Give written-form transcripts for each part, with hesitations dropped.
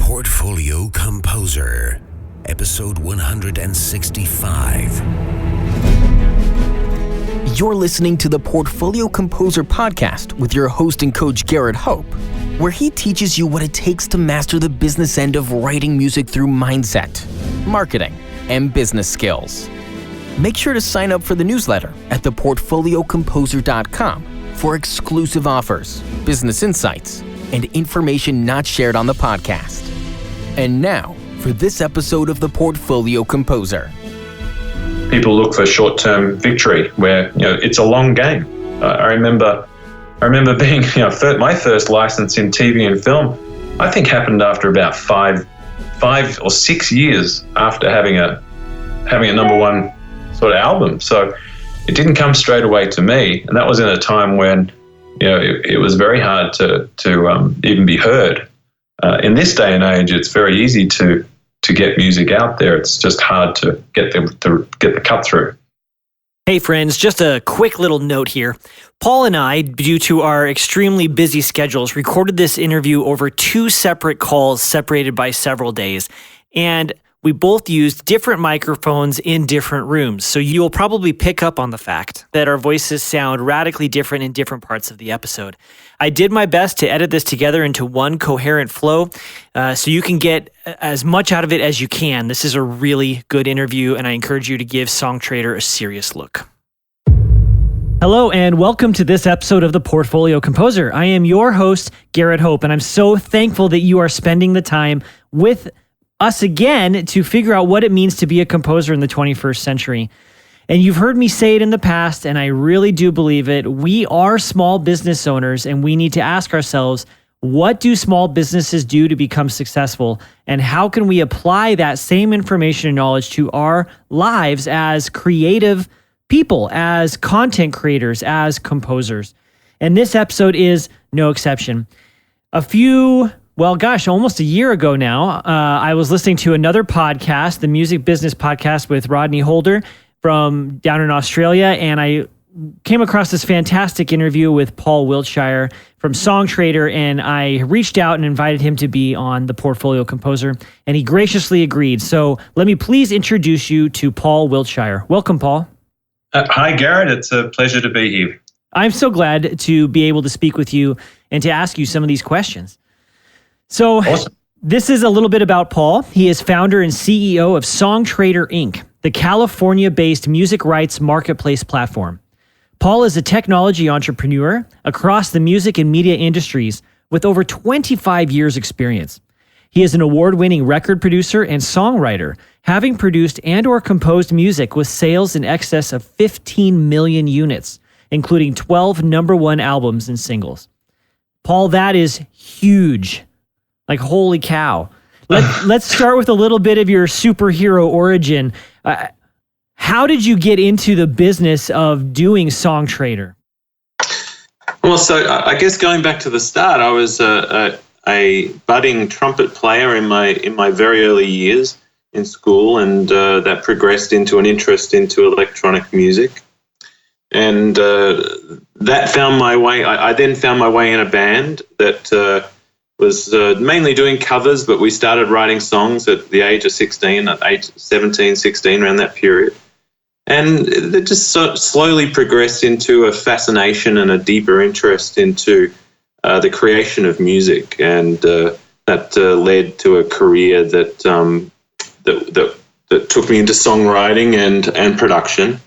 Portfolio Composer, episode 165. You're listening to the Portfolio Composer podcast with your host and coach Garrett Hope, where he teaches you what it takes to master the business end of writing music through mindset, marketing, and business skills. Make sure to sign up for the newsletter at theportfoliocomposer.com for exclusive offers, business insights, and information not shared on the podcast. And now, for this episode of the Portfolio Composer. People look for short-term victory, where it's a long game. I remember being my first license in TV and film, I think, happened after about five or 6 years after having a number one sort of album. So it didn't come straight away to me, and that was in a time when it was very hard to even be heard. In this day and age, it's very easy to get music out there. It's just hard to get the cut through. Hey friends, just a quick little note here. Paul and I, due to our extremely busy schedules, recorded this interview over 2 separate calls separated by several days. And we both used different microphones in different rooms. So you'll probably pick up on the fact that our voices sound radically different in different parts of the episode. I did my best to edit this together into one coherent flow so you can get as much out of it as you can. This is a really good interview, and I encourage you to give Songtradr a serious look. Hello, and welcome to this episode of the Portfolio Composer. I am your host, Garrett Hope, and I'm so thankful that you are spending the time with us again to figure out what it means to be a composer in the 21st century. And you've heard me say it in the past, and I really do believe it. We are small business owners, and we need to ask ourselves, what do small businesses do to become successful? And how can we apply that same information and knowledge to our lives as creative people, as content creators, as composers? And this episode is no exception. Almost a year ago now, I was listening to another podcast, the Music Business Podcast with Rodney Holder from down in Australia, and I came across this fantastic interview with Paul Wiltshire from Songtradr, and I reached out and invited him to be on the Portfolio Composer, and he graciously agreed. So let me please introduce you to Paul Wiltshire. Welcome, Paul. Hi, Garrett. It's a pleasure to be here. I'm so glad to be able to speak with you and to ask you some of these questions. So awesome. This is a little bit about Paul. He is founder and CEO of Songtradr, Inc., the California-based music rights marketplace platform. Paul is a technology entrepreneur across the music and media industries with over 25 years experience. He is an award-winning record producer and songwriter, having produced and or composed music with sales in excess of 15 million units, including 12 number one albums and singles. Paul, that is huge. Like, holy cow. Let's start with a little bit of your superhero origin. How did you get into the business of doing Songtradr? Well, so I guess going back to the start, I was a budding trumpet player in my very early years in school, and that progressed into an interest into electronic music. And that found my way. I then found my way in a band that was mainly doing covers, but we started writing songs at the age of 16, at age 17, 16, around that period. And it just slowly progressed into a fascination and a deeper interest into the creation of music. And that led to a career that took me into songwriting and production.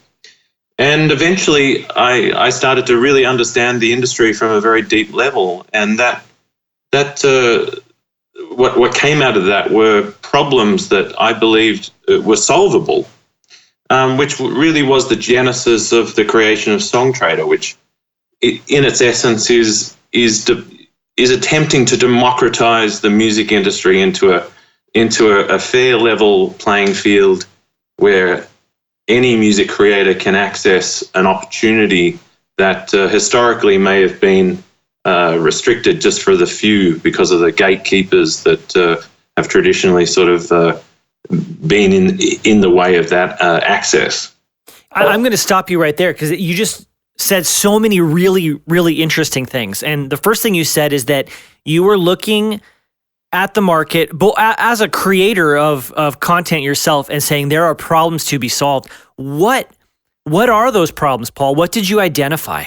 And eventually I started to really understand the industry from a very deep level. And what came out of that were problems that I believed were solvable, which really was the genesis of the creation of Songtradr, which in its essence is attempting to democratize the music industry into a fair level playing field where any music creator can access an opportunity that historically may have been restricted just for the few because of the gatekeepers that have traditionally sort of been in the way of that access. I'm going to stop you right there because you just said so many really, really interesting things. And the first thing you said is that you were looking at the market, but as a creator of content yourself, and saying there are problems to be solved. What are those problems, Paul? What did you identify?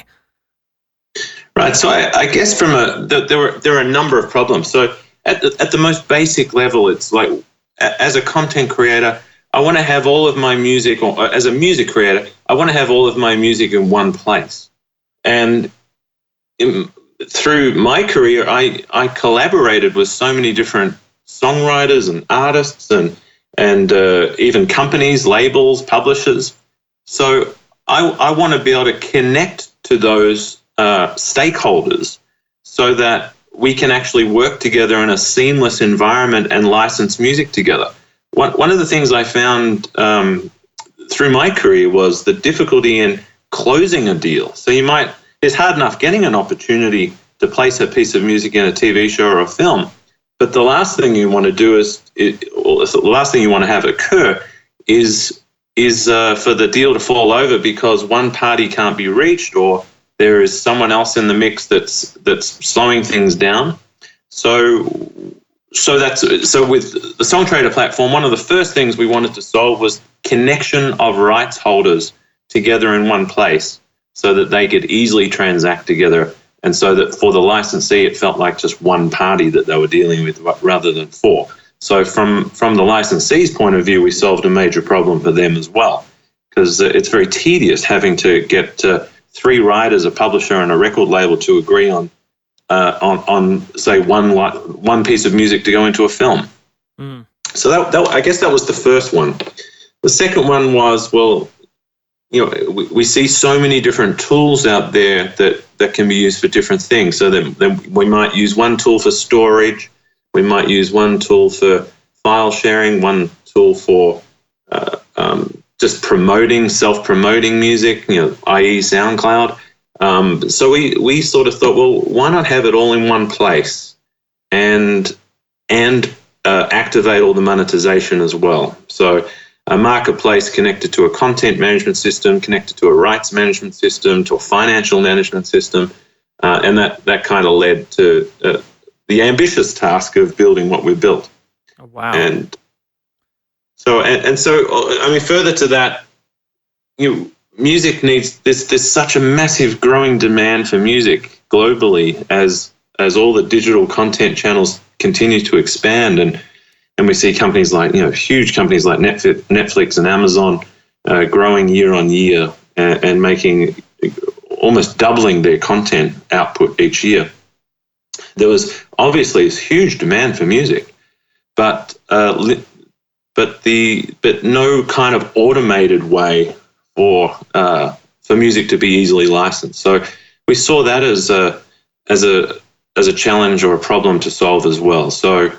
Right. So I guess there are a number of problems. So at the most basic level, it's like, as a content creator, I want to have all of my music, or as a music creator, I want to have all of my music in one place. And through my career, I collaborated with so many different songwriters and artists and even companies, labels, publishers. So I want to be able to connect to those stakeholders so that we can actually work together in a seamless environment and license music together. One of the things I found through my career was the difficulty in closing a deal. So it's hard enough getting an opportunity to place a piece of music in a TV show or a film, but the last thing you want to do the last thing you want to have occur is for the deal to fall over because one party can't be reached, or there is someone else in the mix that's slowing things down. So with the Songtradr platform, one of the first things we wanted to solve was connection of rights holders together in one place, so that they could easily transact together, and so that for the licensee it felt like just one party that they were dealing with rather than four. So from the licensee's point of view, we solved a major problem for them as well, because it's very tedious having to get three writers, a publisher, and a record label to agree on say one piece of music to go into a film. Mm. So that I guess that was the first one. The second one was, well, we see so many different tools out there that can be used for different things. So then we might use one tool for storage, we might use one tool for file sharing, one tool for just self-promoting music, i.e. SoundCloud. So we sort of thought, well, why not have it all in one place and activate all the monetization as well? So a marketplace connected to a content management system, connected to a rights management system, to a financial management system, and that kind of led to the ambitious task of building what we built. Oh, wow! And so I mean, further to that, music needs there's such a massive growing demand for music globally as all the digital content channels continue to expand, and we see companies like huge companies like Netflix and Amazon growing year on year and making almost doubling their content output each year. There was obviously this huge demand for music, but no kind of automated way for music to be easily licensed. So we saw that as a challenge or a problem to solve as well. So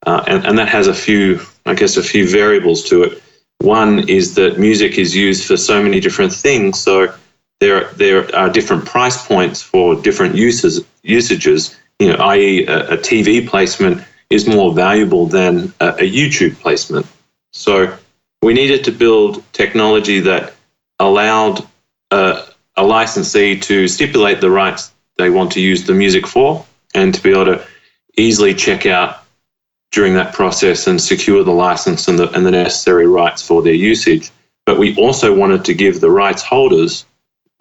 and that has a few variables to it. One is that music is used for so many different things. So there are different price points for different usages. I.e. a TV placement is more valuable than a YouTube placement. So we needed to build technology that allowed a licensee to stipulate the rights they want to use the music for, and to be able to easily check out during that process and secure the license and the necessary rights for their usage. But we also wanted to give the rights holders,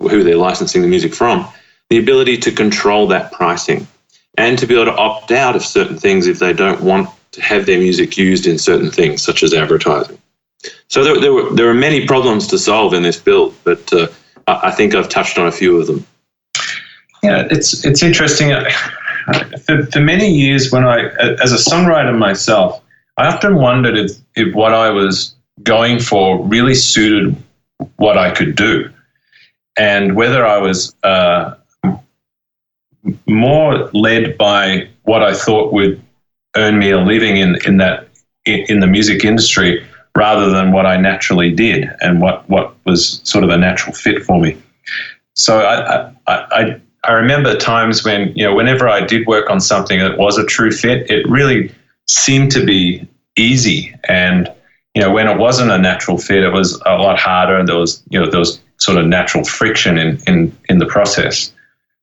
who they're licensing the music from, the ability to control that pricing and to be able to opt out of certain things if they don't want to have their music used in certain things, such as advertising. So there were many problems to solve in this build, but I think I've touched on a few of them. Yeah, it's interesting. For many years, when as a songwriter myself, I often wondered if what I was going for really suited what I could do, and whether I was more led by what I thought would earn me a living in the music industry, rather than what I naturally did and what was sort of a natural fit for me. So I remember times when, whenever I did work on something that was a true fit, it really seemed to be easy. And, when it wasn't a natural fit, it was a lot harder, and there was sort of natural friction in the process.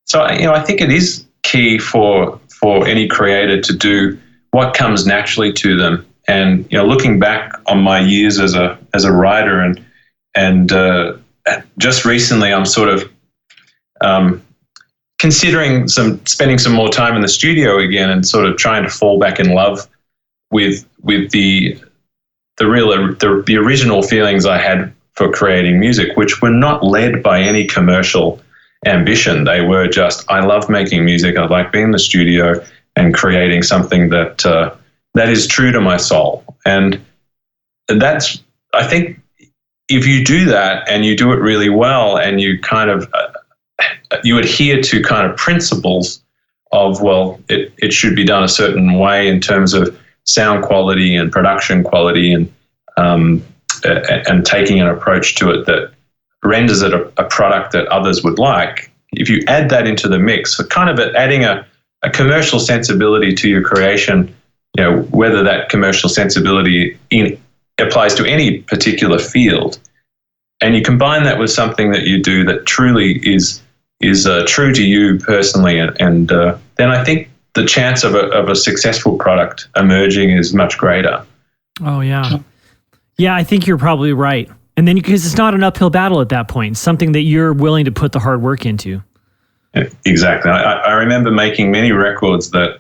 So, I think it is key for any creator to do what comes naturally to them. And looking back on my years as a writer, and just recently, I'm sort of considering spending some more time in the studio again, and sort of trying to fall back in love with the original feelings I had for creating music, which were not led by any commercial ambition. They were just, I love making music. I like being in the studio and creating something that is true to my soul. And that's, I think, if you do that and you do it really well, and you kind of you adhere to kind of principles of, well, it should be done a certain way in terms of sound quality and production quality, and taking an approach to it that renders it a product that others would like. If you add that into the mix, so kind of adding a commercial sensibility to your creation, whether that commercial sensibility applies to any particular field, and you combine that with something that you do that truly is true to you personally, and then I think the chance of a successful product emerging is much greater. Oh, yeah. Yeah, I think you're probably right. And then because it's not an uphill battle at that point, something that you're willing to put the hard work into. Yeah, exactly. I remember making many records that,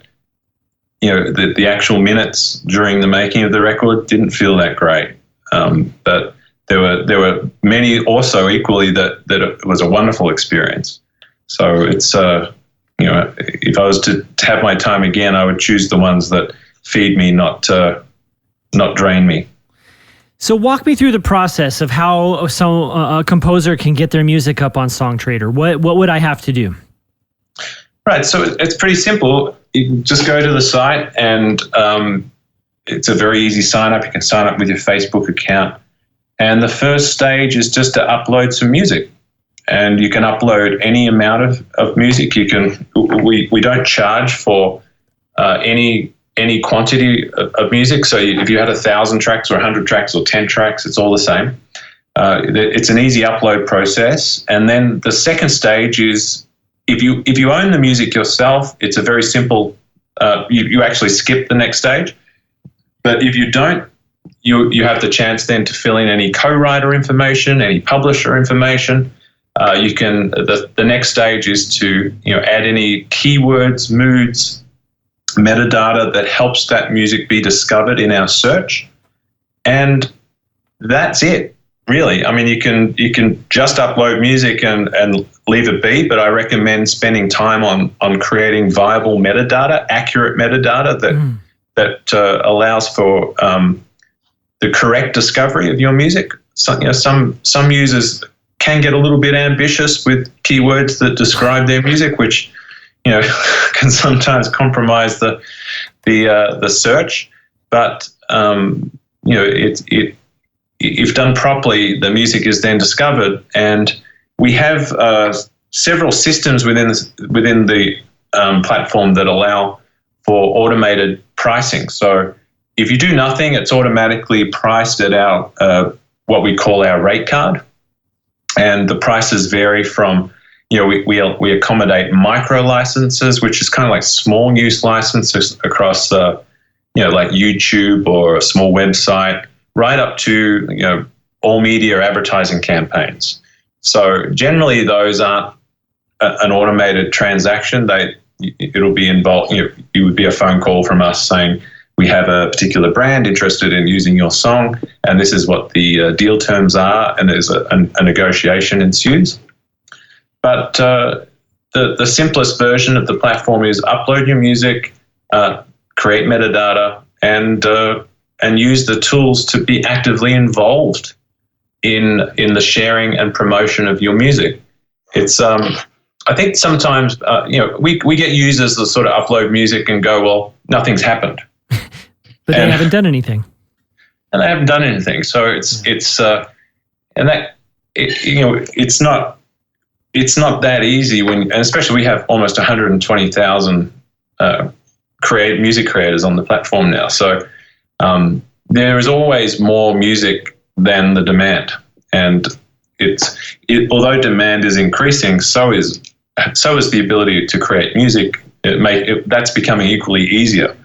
the actual minutes during the making of the record didn't feel that great. But there were many also equally that it was a wonderful experience. So it's, if I was to have my time again, I would choose the ones that feed me, not drain me. So walk me through the process of how a composer can get their music up on Songtradr. What would I have to do? Right, so it's pretty simple. You can just go to the site, and it's a very easy sign up. You can sign up with your Facebook account. And the first stage is just to upload some music. And you can upload any amount of music. We don't charge for any quantity of music. So if you had 1,000 tracks or 100 tracks or 10 tracks, it's all the same. It's an easy upload process. And then the second stage is, if you own the music yourself, it's a very simple, you actually skip the next stage. But if you don't, you have the chance then to fill in any co-writer information, any publisher information. You can, the next stage is to add any keywords, moods, metadata that helps that music be discovered in our search, and that's it, really. I mean, you can just upload music and leave it be, but I recommend spending time on creating viable metadata, accurate metadata that allows for the correct discovery of your music. So, some users can get a little bit ambitious with keywords that describe their music, which can sometimes compromise the search. But if done properly, the music is then discovered, and we have several systems within the platform that allow for automated pricing. So if you do nothing, it's automatically priced at our what we call our rate card, and the prices vary from, we accommodate micro licenses, which is kind of like small use licenses across like YouTube or a small website, right up to all media advertising campaigns. So generally those aren't an automated transaction. It'll be involved. It would be a phone call from us saying, we have a particular brand interested in using your song, and this is what the deal terms are, and there's a negotiation ensues. But the simplest version of the platform is upload your music, create metadata, and use the tools to be actively involved in the sharing and promotion of your music. It's I think sometimes we get users that sort of upload music and go, well, nothing's happened. But they haven't done anything. And they haven't done anything. So it's not that easy and especially we have almost 120,000 music creators on the platform now. So there is always more music than the demand, and although demand is increasing, so is the ability to create music. That's becoming equally easier.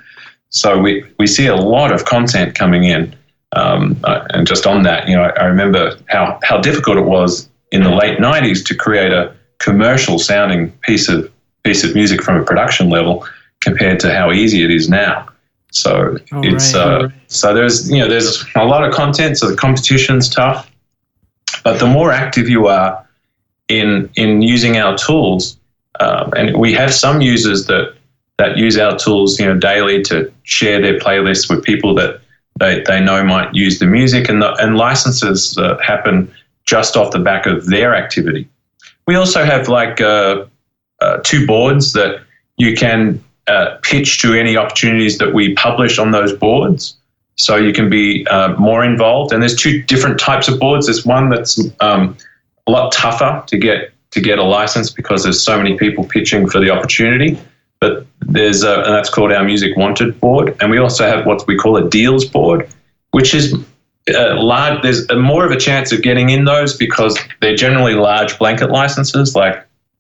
So we see a lot of content coming in. And just on that, I remember how difficult it was in the late 90s to create a commercial sounding piece of music from a production level compared to how easy it is now. So so there's a lot of content, so the competition's tough. But the more active you are in using our tools, and we have some users that use our tools, daily to share their playlists with people that they know might use the music, and licenses happen just off the back of their activity. We also have 2 boards that you can pitch to any opportunities that we publish on those boards, so you can be more involved. And there's 2 different types of boards. There's one that's a lot tougher to get a license because there's so many people pitching for the opportunity. But and that's called our Music Wanted board. And we also have what we call a deals board, which is large. There's more of a chance of getting in those because they're generally large blanket licenses. Like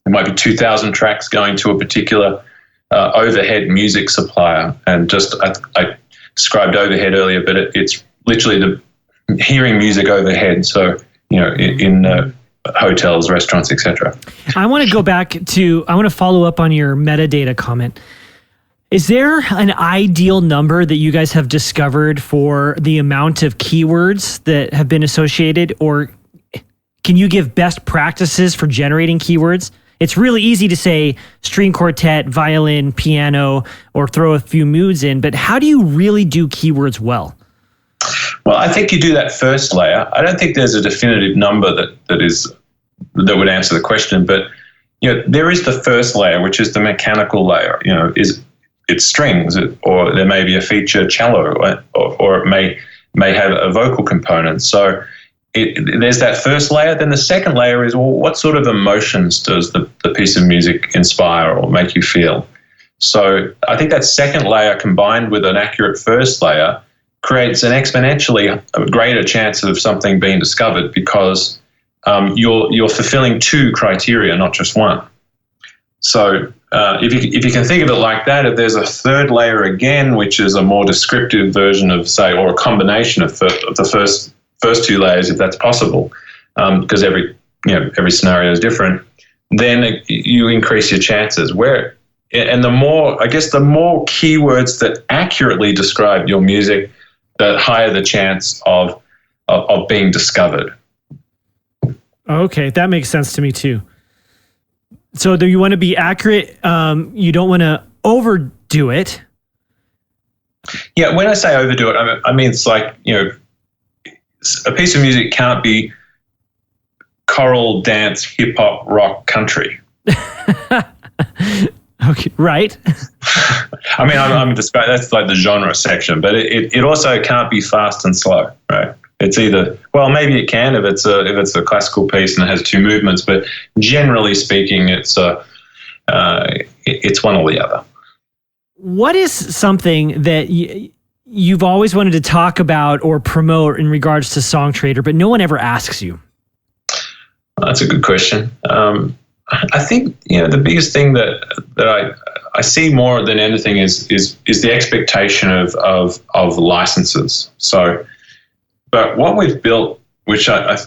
there might be 2,000 tracks going to a particular overhead music supplier. And just I described overhead earlier, but it's literally the hearing music overhead. So in hotels, restaurants, etc. I want to follow up on your metadata comment. Is there an ideal number that you guys have discovered for the amount of keywords that have been associated, or can you give best practices for generating keywords? It's really easy to say string quartet, violin, piano, or throw a few moods in, but how do you really do keywords well? Well, I think you do that first layer. I don't think there's a definitive number that would answer the question, but there is the first layer, which is the mechanical layer. It's strings, or there may be a feature cello, or it may have a vocal component. So there's that first layer. Then the second layer is, well, what sort of emotions does the piece of music inspire or make you feel? So I think that second layer combined with an accurate first layer creates an exponentially greater chance of something being discovered because you're fulfilling 2 criteria, not just one. So if you can think of it like that, if there's a third layer again, which is a more descriptive version of, say, or a combination of the first 2 layers, if that's possible, because every scenario is different, then you increase your chances. And the more keywords that accurately describe your music, the higher the chance of being discovered. Okay, that makes sense to me too. So do you want to be accurate? You don't want to overdo it. Yeah, when I say overdo it, I mean it's like, a piece of music can't be choral, dance, hip hop, rock, country. Okay, right. I mean, I'm describing, that's like the genre section, but it also can't be fast and slow, right? It's either, well, maybe it can if it's a classical piece and it has 2 movements, but generally speaking, it's one or the other. What is something that you've always wanted to talk about or promote in regards to Songtradr, but no one ever asks you? That's a good question. I think the biggest thing that I see more than anything is the expectation of licenses. So. But what we've built, which I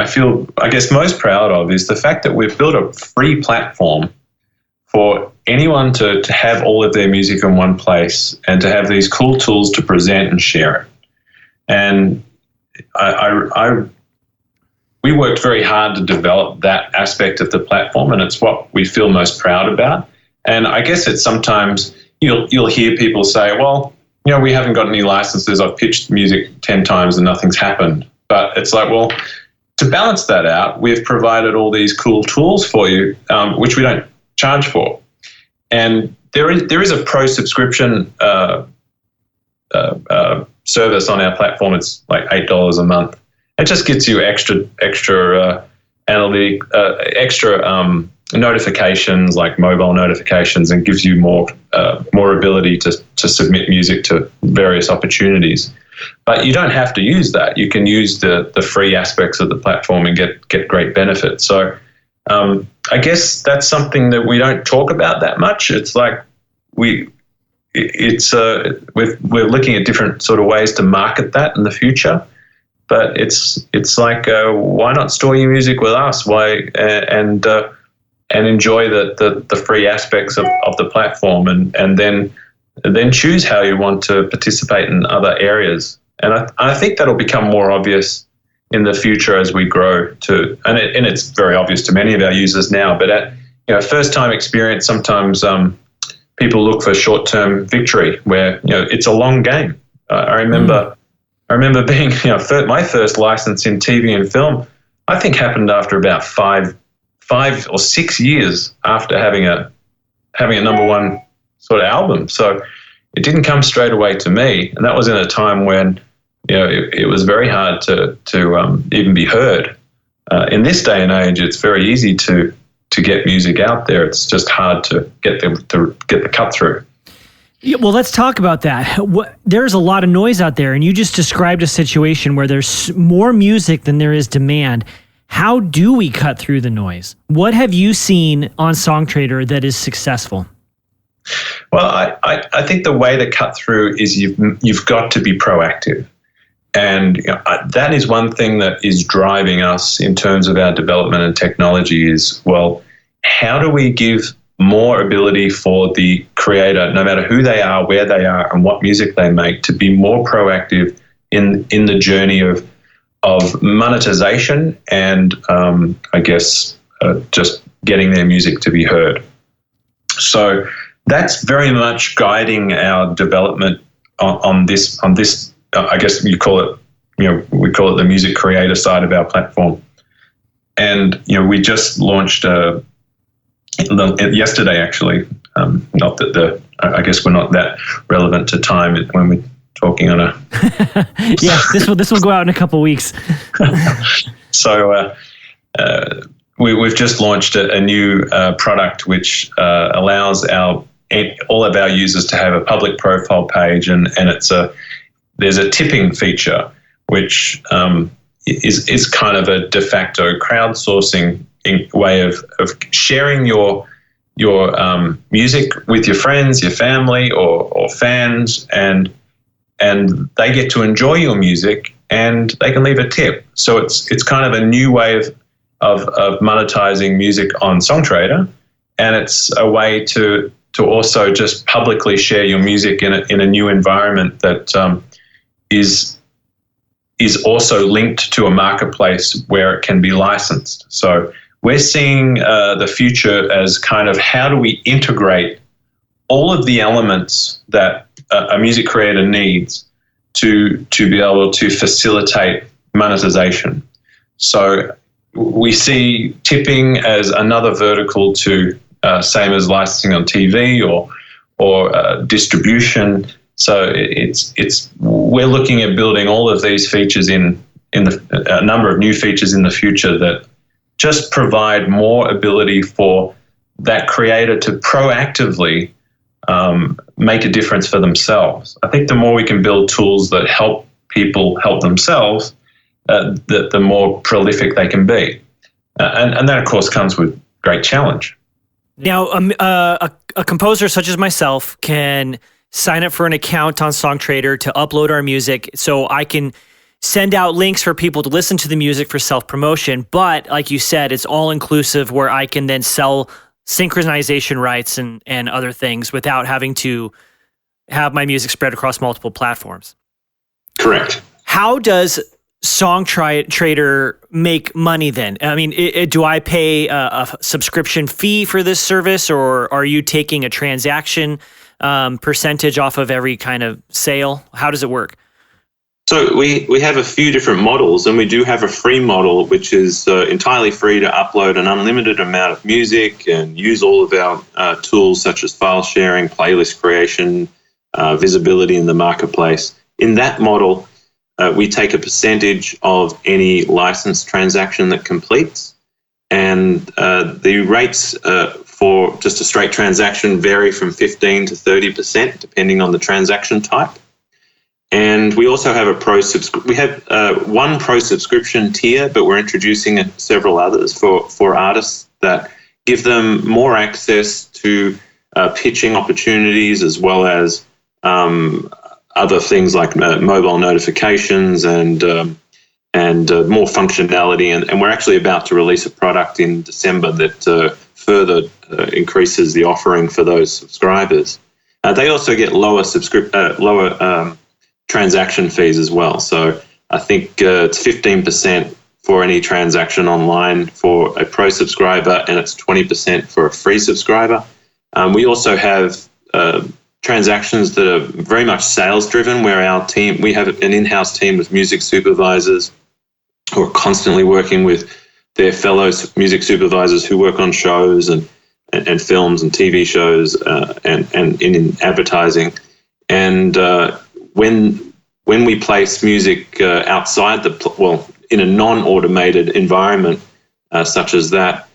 feel, I guess, most proud of, is the fact that we've built a free platform for anyone to have all of their music in one place and to have these cool tools to present and share it. And we worked very hard to develop that aspect of the platform, and it's what we feel most proud about. And I guess it's sometimes you'll hear people say, well, we haven't got any licenses. I've pitched music 10 times and nothing's happened. But it's like, well, to balance that out, we've provided all these cool tools for you, which we don't charge for. And there is a pro subscription service on our platform. It's like $8 a month. It just gets you extra analytic, extra notifications, like mobile notifications, and gives you more ability to submit music to various opportunities. But you don't have to use that. You can use the free aspects of the platform and get great benefit. So I guess that's something that we don't talk about that much. It's like we're looking at different sort of ways to market that in the future. But it's like, why not store your music with us? Why and enjoy the free aspects of the platform, and then choose how you want to participate in other areas. And I think that'll become more obvious in the future as we grow too. And it's very obvious to many of our users now. But at first time experience, sometimes people look for short-term victory, where it's a long game. I remember being my first license in TV and film, I think, happened after about five or 6 years after having a number one sort of album. So it didn't come straight away to me, and that was in a time when it was very hard to even be heard. In this day and age, it's very easy to get music out there. It's just hard to get the cut through. Yeah, well, let's talk about that. There's a lot of noise out there, and you just described a situation where there's more music than there is demand. How do we cut through the noise? What have you seen on Songtradr that is successful? Well, I think the way to cut through is you've got to be proactive. And that is one thing that is driving us in terms of our development and technology is, well, how do we give more ability for the creator, no matter who they are, where they are, and what music they make, to be more proactive in the journey of monetization and just getting their music to be heard. So that's very much guiding our development on this. I guess you call it, we call it the music creator side of our platform. And we just launched yesterday, actually. Not that I guess we're not that relevant to time when we're talking on a. Yeah, this will go out in a couple of weeks. So we've just launched a new product which allows all of our users to have a public profile page, and there's a tipping feature which is kind of a de facto crowdsourcing way of sharing your music with your friends, your family, or fans, and they get to enjoy your music and they can leave a tip. So it's kind of a new way of monetizing music on Songtradr, and it's a way to also just publicly share your music in a new environment that is also linked to a marketplace where it can be licensed. So we're seeing the future as kind of how do we integrate all of the elements that a music creator needs to be able to facilitate monetization. So we see tipping as another vertical to same as licensing on TV or distribution. So we're looking at building all of these features in a number of new features in the future that just provide more ability for that creator to proactively make a difference for themselves. I think the more we can build tools that help people help themselves, the more prolific they can be. And that, of course, comes with great challenge. Now, a composer such as myself can sign up for an account on Songtradr to upload our music so I can send out links for people to listen to the music for self-promotion. But like you said, it's all inclusive where I can then sell synchronization rights and other things without having to have my music spread across multiple platforms. Correct. How does Songtradr make money then? I mean, do I pay a subscription fee for this service, or are you taking a transaction percentage off of every kind of sale? How does it work? So we have a few different models, and we do have a free model, which is entirely free to upload an unlimited amount of music and use all of our tools such as file sharing, playlist creation, visibility in the marketplace. In that model, we take a percentage of any license transaction that completes, and the rates for just a straight transaction vary from 15 to 30% depending on the transaction type. And we also have one pro subscription tier, but we're introducing several others for artists that give them more access to pitching opportunities, as well as other things like mobile notifications and more functionality. And we're actually about to release a product in December that further increases the offering for those subscribers. They also get lower transaction fees as well. So I think it's 15% for any transaction online for a pro subscriber, and it's 20% for a free subscriber. We also have transactions that are very much sales driven, where we have an in-house team of music supervisors who are constantly working with their fellow music supervisors who work on shows and films and TV shows and in advertising. And when we place music outside in a non-automated environment such as that,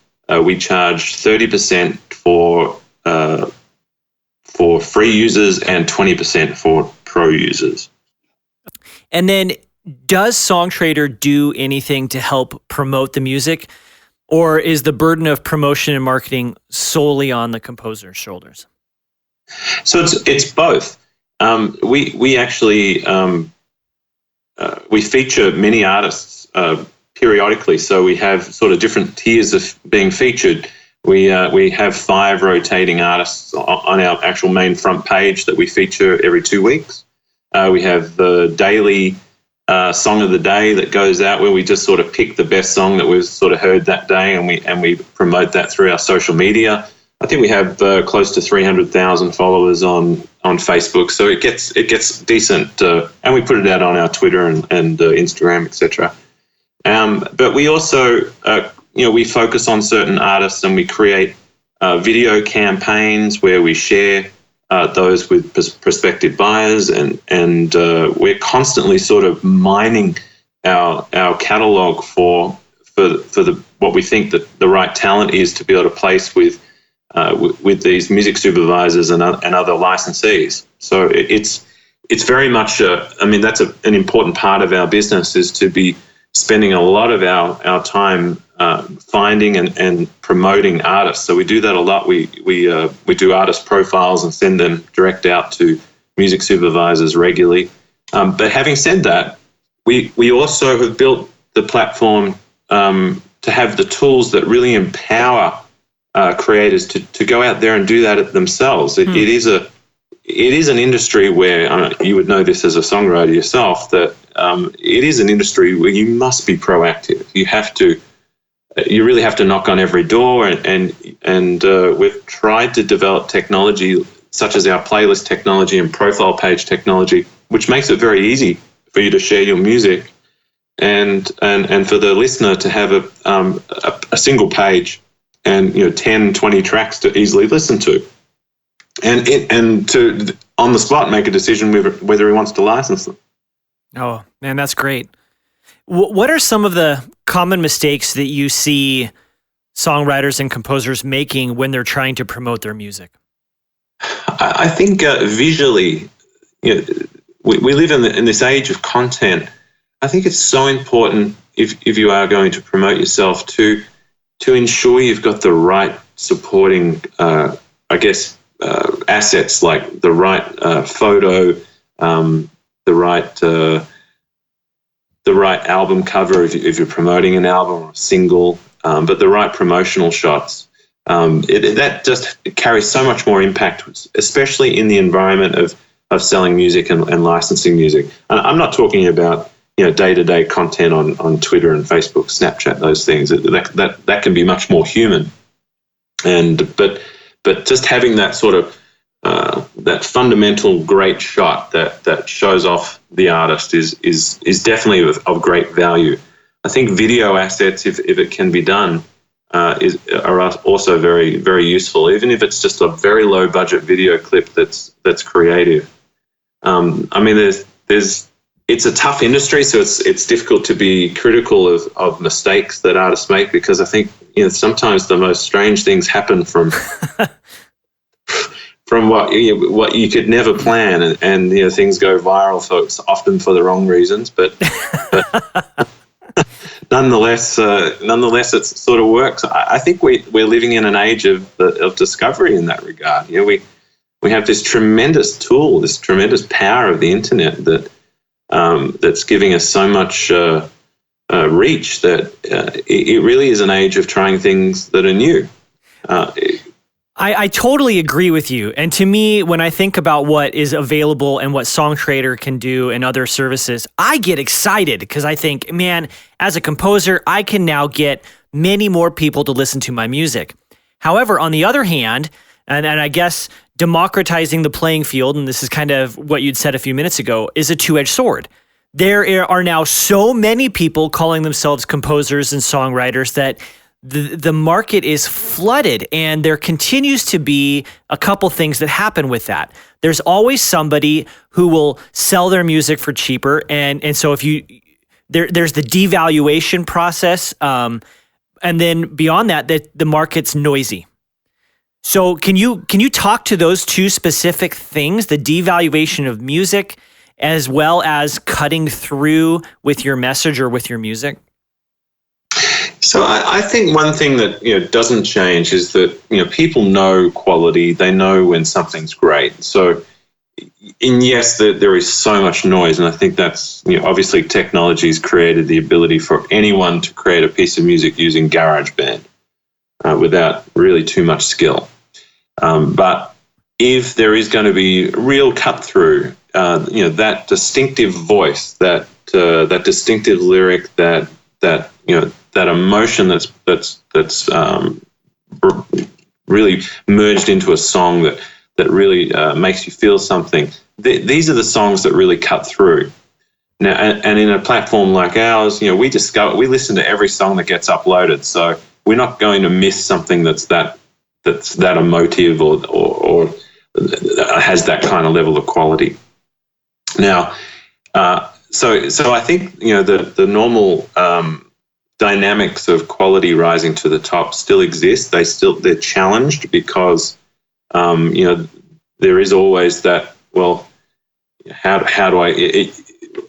we charge 30% for free users and 20% for pro users. And then, does Songtradr do anything to help promote the music, or is the burden of promotion and marketing solely on the composer's shoulders? So it's both. We actually we feature many artists periodically, so we have sort of different tiers of being featured. We have 5 rotating artists on our actual main front page that we feature every 2 weeks. We have the daily song of the day that goes out, where we just sort of pick the best song that we've sort of heard that day, and we promote that through our social media. I think we have close to 300,000 followers on Facebook, so it gets decent, and we put it out on our Twitter and Instagram, etc. But we also we focus on certain artists, and we create video campaigns where we share those with prospective buyers, and we're constantly sort of mining our catalog for what we think that the right talent is to be able to place with these music supervisors and other licensees. So it's very much that's an important part of our business, is to be spending a lot of our time finding and promoting artists. So we do that a lot. We do artist profiles and send them direct out to music supervisors regularly. But having said that, we also have built the platform to have the tools that really empower creators to go out there and do that themselves. It is an industry where you would know this as a songwriter yourself, that it is an industry where you must be proactive. You really have to knock on every door, and we've tried to develop technology such as our playlist technology and profile page technology, which makes it very easy for you to share your music and for the listener to have a single page and 10, 20 tracks to easily listen to, and to on the spot make a decision whether he wants to license them. Oh man, that's great. What are some of the common mistakes that you see songwriters and composers making when they're trying to promote their music? I think visually, we live in this age of content. I think it's so important if you are going to promote yourself to ensure you've got the right supporting, assets, like the right photo, the right album cover if you're promoting an album or a single, but the right promotional shots. That just carries so much more impact, especially in the environment of selling music and licensing music. I'm not talking about day-to-day content on Twitter and Facebook, Snapchat, those things. That can be much more human. But just having that sort of that fundamental great shot that shows off the artist is definitely of great value. I think video assets, if it can be done, are also very, very useful, even if it's just a very low budget video clip that's creative. It's a tough industry, so it's difficult to be critical of mistakes that artists make, because I think sometimes the most strange things happen from what you could never plan, and things go viral often for the wrong reasons. But nonetheless, it sort of works. I think we're living in an age of discovery in that regard. We have this tremendous tool, this tremendous power of the internet that's giving us so much reach that it really is an age of trying things that are new. I totally agree with you. And to me, when I think about what is available and what Songtradr can do and other services, I get excited because I think, man, as a composer, I can now get many more people to listen to my music. However, on the other hand, and I guess democratizing the playing field, and this is kind of what you'd said a few minutes ago, is a two-edged sword. There are now so many people calling themselves composers and songwriters that the market is flooded, and there continues to be a couple things that happen with that. There's always somebody who will sell their music for cheaper, and so if there's the devaluation process, and then beyond that, the market's noisy. So can you talk to those two specific things, the devaluation of music as well as cutting through with your message or with your music? So I think one thing that doesn't change is that people know quality. They know when something's great. So, and yes, there is so much noise, and I think that's obviously technology's created the ability for anyone to create a piece of music using GarageBand without really too much skill. But if there is going to be real cut through, that distinctive voice, that distinctive lyric, that emotion that's really merged into a song that really makes you feel something. These are the songs that really cut through. Now, and in a platform like ours, we listen to every song that gets uploaded, so we're not going to miss something that's that emotive or has that kind of level of quality. Now, so I think the normal dynamics of quality rising to the top still exist. They're challenged because there is always that. Well, how do I?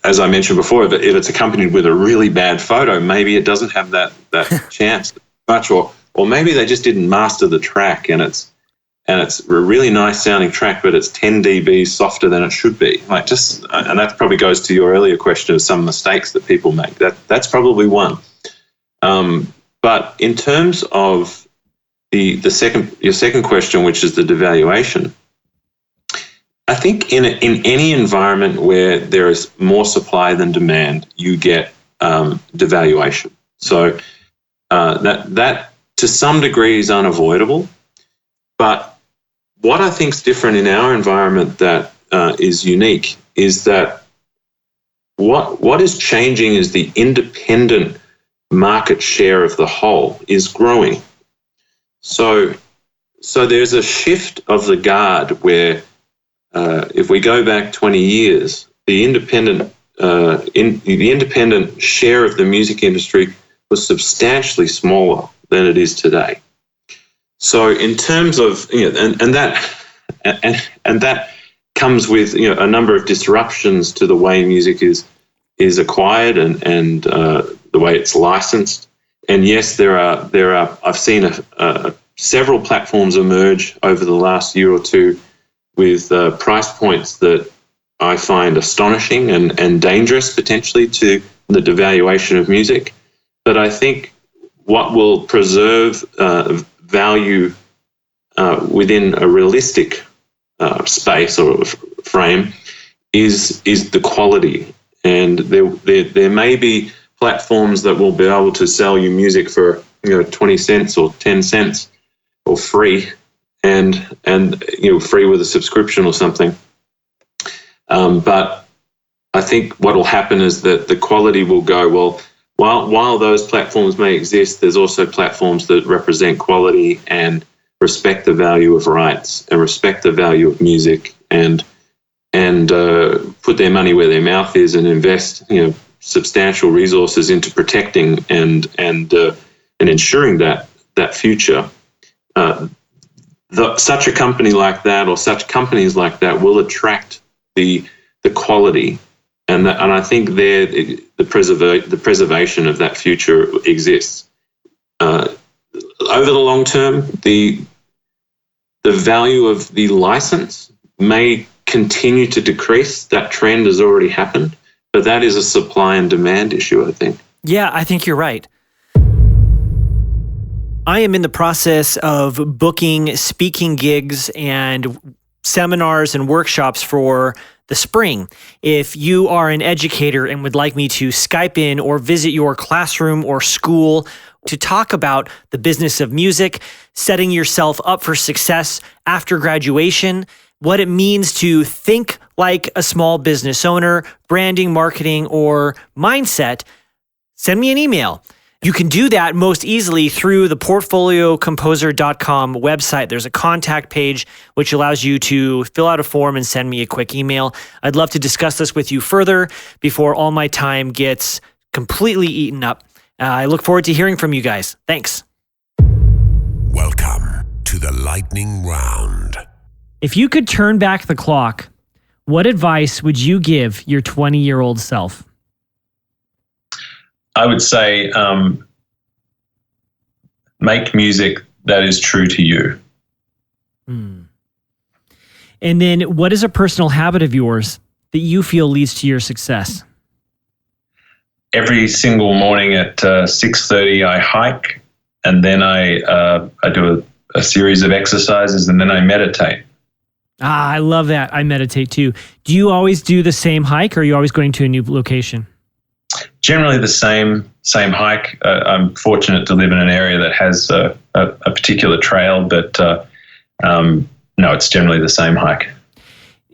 As I mentioned before, if it's accompanied with a really bad photo, maybe it doesn't have that chance much, or maybe they just didn't master the track, and it's a really nice sounding track, but it's 10 dB softer than it should be. And that probably goes to your earlier question of some mistakes that people make. That's probably one. But in terms of your second question, which is the devaluation, I think in any environment where there is more supply than demand, you get devaluation. So that to some degree is unavoidable. But what I think is different in our environment that is unique is that what is changing is the independent market share of the whole is growing. So there's a shift of the guard where if we go back 20 years, the independent share of the music industry was substantially smaller than it is today. So in terms of and that comes with a number of disruptions to the way music is acquired and the way it's licensed. And yes, there are I've seen several platforms emerge over the last year or two with price points that I find astonishing and dangerous potentially to the devaluation of music. But I think what will preserve value within a realistic space or frame is the quality. And there may be platforms that will be able to sell you music for 20 cents or 10 cents or free, and free with a subscription or something. But I think what will happen is that the quality will go, well, while those platforms may exist, there's also platforms that represent quality and respect the value of rights and respect the value of music and put their money where their mouth is and invest substantial resources into protecting and ensuring that future. Such a company like that or such companies like that will attract the quality And I think there the preservation of that future exists. Over the long term, the value of the license may continue to decrease. That trend has already happened, but that is a supply and demand issue, I think. Yeah, I think you're right. I am in the process of booking speaking gigs and seminars and workshops for the spring. If you are an educator and would like me to Skype in or visit your classroom or school to talk about the business of music, setting yourself up for success after graduation, what it means to think like a small business owner, branding, marketing, or mindset, send me an email. You can do that most easily through the portfoliocomposer.com website. There's a contact page which allows you to fill out a form and send me a quick email. I'd love to discuss this with you further before all my time gets completely eaten up. I look forward to hearing from you guys. Thanks. Welcome to the lightning round. If you could turn back the clock, what advice would you give your 20-year-old self? I would say make music that is true to you. And then what is a personal habit of yours that you feel leads to your success? Every single morning at 6:30, I hike, and then I do a series of exercises, and then I meditate. I love that. I meditate too. Do you always do the same hike, or are you always going to a new location? Generally the same hike. I'm fortunate to live in an area that has a particular trail, but no, it's generally the same hike.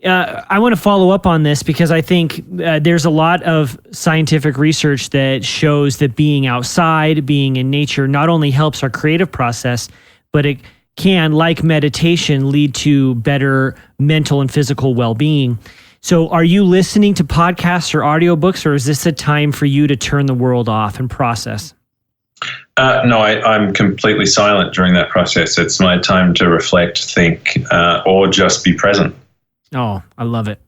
I want to follow up on this because I think there's a lot of scientific research that shows that being outside, being in nature, not only helps our creative process, but it can, like meditation, lead to better mental and physical well-being. So are you listening to podcasts or audiobooks, or is this a time for you to turn the world off and process? No, I'm completely silent during that process. It's my time to reflect, think, or just be present. Oh, I love it.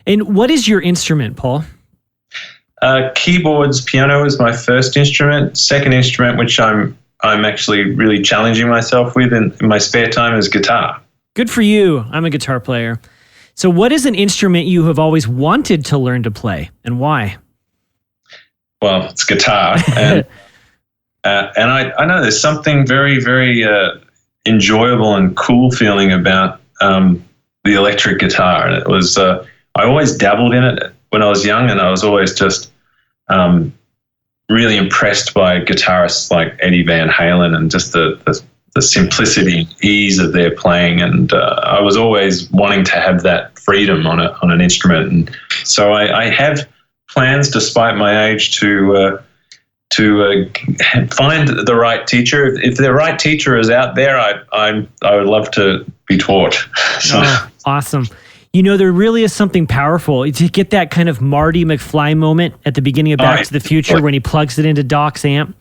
And what is your instrument, Paul? Keyboards, piano is my first instrument. Second instrument, which I'm actually really challenging myself with in my spare time, is guitar. Good for you. I'm a guitar player. So what is an instrument you have always wanted to learn to play, and why? Well, it's guitar. And I know there's something very, very enjoyable and cool feeling about the electric guitar. And it was, I always dabbled in it when I was young, and I was always just really impressed by guitarists like Eddie Van Halen and just the simplicity and ease of their playing. And I was always wanting to have that freedom on an instrument. And so I have plans, despite my age, to find the right teacher. If the right teacher is out there, I would love to be taught. So. Oh, awesome. You know, there really is something powerful to get that kind of Marty McFly moment at the beginning of Back to the Future when he plugs it into Doc's amp.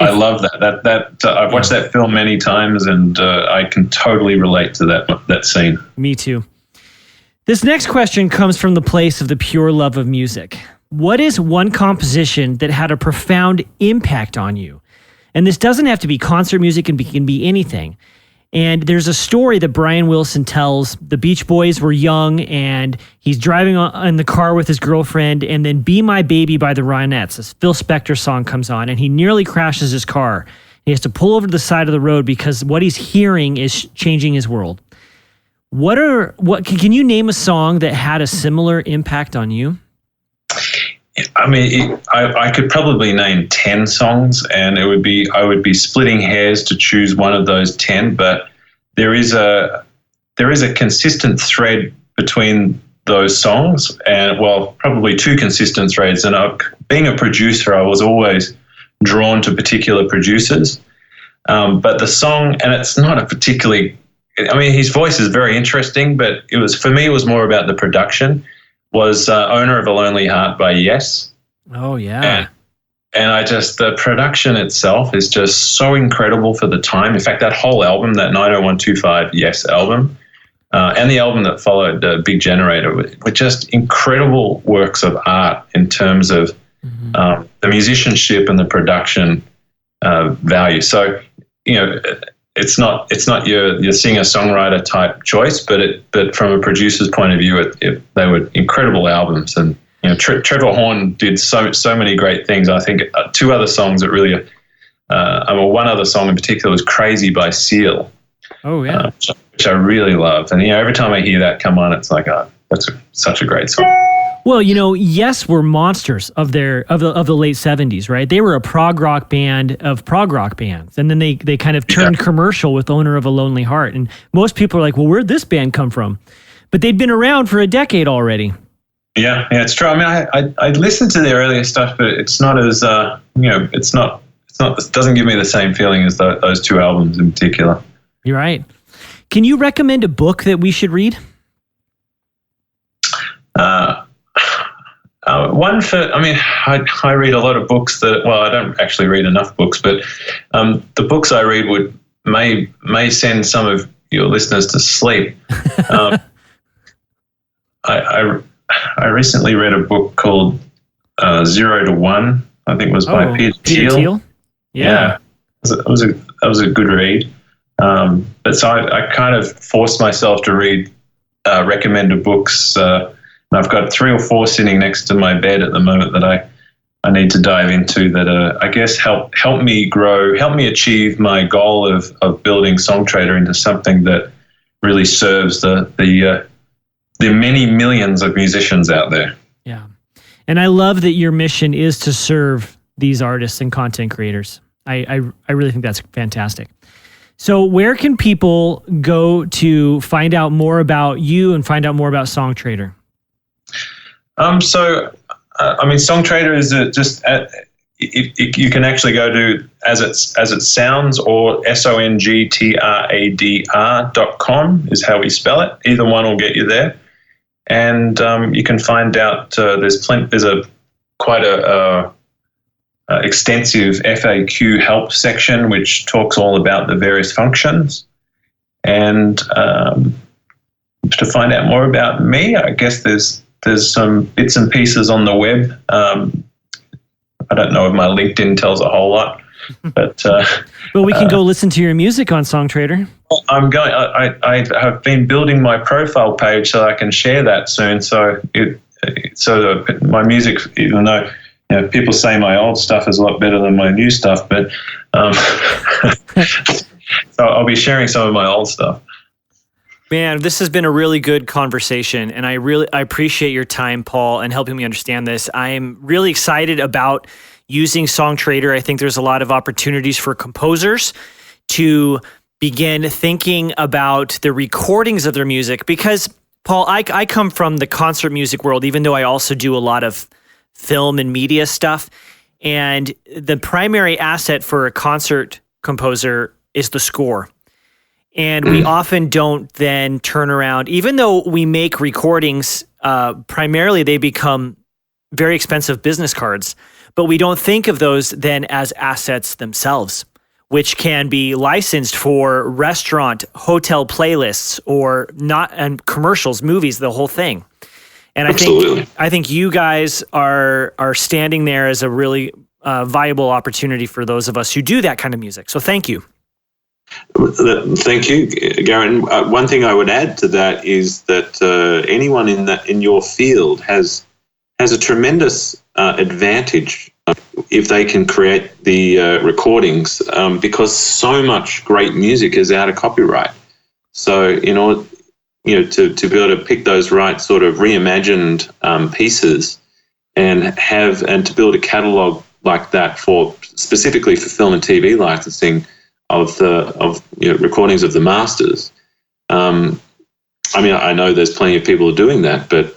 I love that. I've watched that film many times, and I can totally relate to that scene. Me too. This next question comes from the place of the pure love of music. What is one composition that had a profound impact on you? And this doesn't have to be concert music, it can be anything. And there's a story that Brian Wilson tells. The Beach Boys were young, and he's driving in the car with his girlfriend, and then Be My Baby by the Ronettes, this Phil Spector song, comes on, and he nearly crashes his car. He has to pull over to the side of the road because what he's hearing is changing his world. Can you name a song that had a similar impact on you? I mean, I could probably name 10 songs, and I would be splitting hairs to choose one of those 10. But there is a consistent thread between those songs, and probably two consistent threads. And being a producer, I was always drawn to particular producers. But the song, and it's not a particularly, I mean, his voice is very interesting, but it was more about the production. Was Owner of a Lonely Heart by Yes. Oh, yeah. And the production itself is just so incredible for the time. In fact, that whole album, that 90125 Yes album, and the album that followed, Big Generator, were just incredible works of art in terms of the musicianship and the production value. So, it's not your singer-songwriter type choice, but from a producer's point of view, they were incredible albums. And Trevor Horn did so many great things. I think two other songs that really, one other song in particular was "Crazy" by Seal. Oh yeah, which I really love. And every time I hear that come on, it's like, that's such a great song. Well, Yes were monsters of the late 70s, right? They were a prog rock band of prog rock bands. And then they kind of turned commercial with Owner of a Lonely Heart. And most people are like, well, where'd this band come from? But they'd been around for a decade already. Yeah, it's true. I mean, I listened to their earlier stuff, but it's not as, it doesn't give me the same feeling as those two albums in particular. You're right. Can you recommend a book that we should read? I read a lot of books I don't actually read enough books, but the books I read may send some of your listeners to sleep. I recently read a book called 0 to 1. I think it was by Peter Thiel. Yeah. That was a good read. But so I kind of forced myself to read recommended books. And I've got 3 or 4 sitting next to my bed at the moment that I need to dive into that I guess help me grow, help me achieve my goal of building Songtradr into something that really serves the many millions of musicians out there. Yeah. And I love that your mission is to serve these artists and content creators. I really think that's fantastic. So where can people go to find out more about you and find out more about Songtradr? Songtradr is you can actually go to as it sounds or songtradr.com is how we spell it. Either one will get you there, and you can find out there's quite a extensive FAQ help section which talks all about the various functions, and to find out more about me, I guess there's some bits and pieces on the web. I don't know if my LinkedIn tells a whole lot, but well, we can go listen to your music on Songtradr. I have been building my profile page so I can share that soon. So my music, even though people say my old stuff is a lot better than my new stuff, but so I'll be sharing some of my old stuff. Man, this has been a really good conversation, and I appreciate your time, Paul, and helping me understand this. I'm really excited about using Songtradr. I think there's a lot of opportunities for composers to begin thinking about the recordings of their music because, Paul, I come from the concert music world, even though I also do a lot of film and media stuff, and the primary asset for a concert composer is the score. And we often don't then turn around, even though we make recordings, primarily they become very expensive business cards, but we don't think of those then as assets themselves, which can be licensed for restaurant, hotel playlists, or not, and commercials, movies, the whole thing. And I think you guys are standing there as a really viable opportunity for those of us who do that kind of music. So thank you. Thank you, Garen. One thing I would add to that is that anyone in your field has a tremendous advantage if they can create the recordings because so much great music is out of copyright. So in order to be able to pick those right sort of reimagined pieces and to build a catalog like that specifically for film and TV licensing of recordings of the masters. I know there's plenty of people doing that, but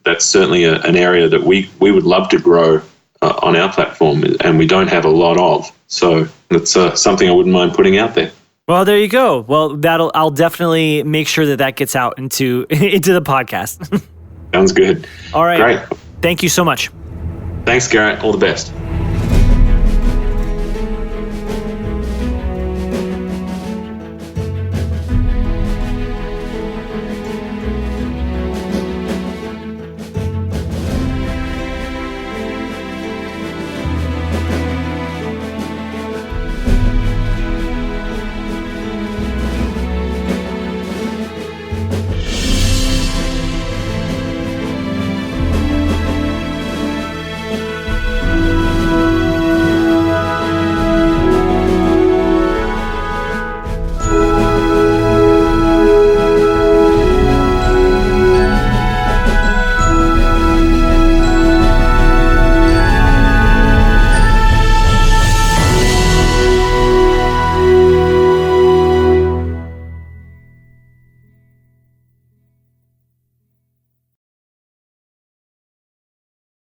that's certainly an area that we would love to grow on our platform, and we don't have a lot of. So that's something I wouldn't mind putting out there. Well, there you go. Well, I'll definitely make sure that gets out into the podcast. Sounds good. All right. Great. Thank you so much. Thanks, Garrett. All the best.